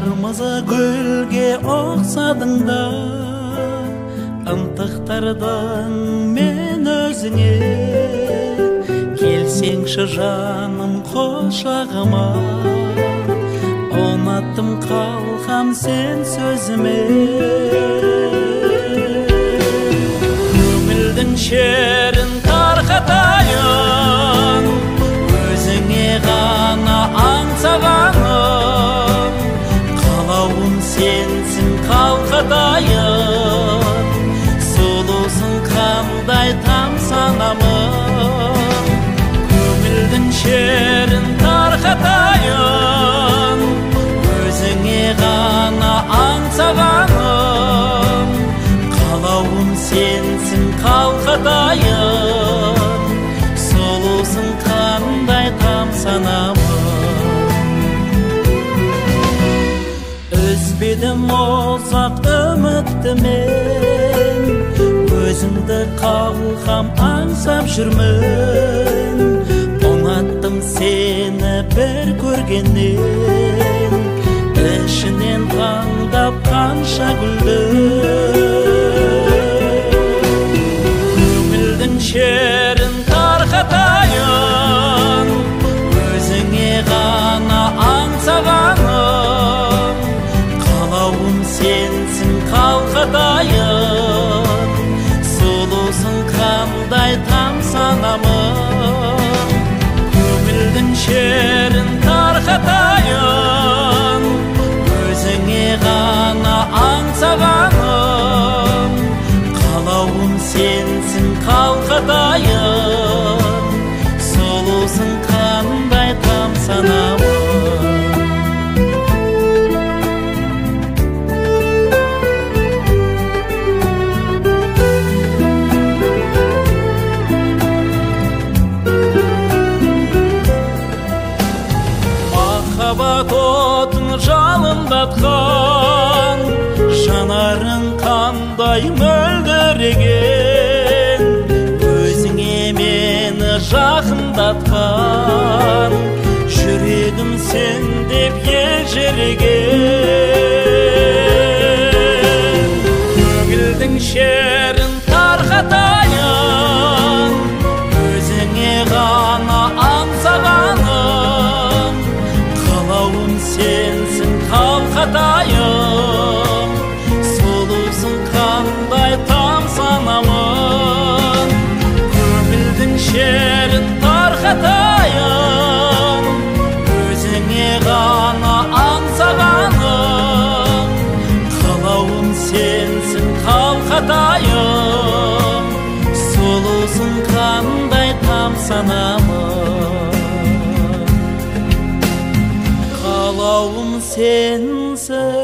Kırmızı gülge oksadın da ıntıktardın men özüne Kelseңші жаным қошағыма Ұнаттым қалқам сен сөзіме Көңілдің шерін тарқатайын Өзіңе ғана аңсағаным Қалауым сенсің қалқатайын Сұлусың қандай тамсанамын Көңілдің шерін тарқатайын Өзіңе ғана аңсағаным Қалауым сенсің қалқатайын Сұлусың қандай тамсанамын Үзбедім ұзақ үмітті мен Өзімді қалқам аңсап жүрмін Ұнаттым сені бір көргеннен Ішінен таңдап қанша гүлді Көңілдің шерін тарқатайын Өзіңе ғана аңсағаным Қалауым сенсің қалқатайын Сұлусың қандай тамсанамын Көңілдің шерін тарқатайын Өзіңе ғана аңсағаным Қалауым сенсің қалқатайын Сұлусың қандай тамсанамын Махаббат отын жалындатқан Жанарың қандай мөлдіреген Өзіңе мені жақындатқан Жүрегім сен деп елжіреген Көңілдің шерін тарқатайын Өзіңе ғана аңсағаным Қалауым сенсің қалқатайым Сұлусың қандай тамсанамын Көңілдің шерін тарқатайын Өзіңе ғана аңсағаным Қалауым сенсің қалқатайым Сұлусың қандай тамсанамын Қалауым сенсің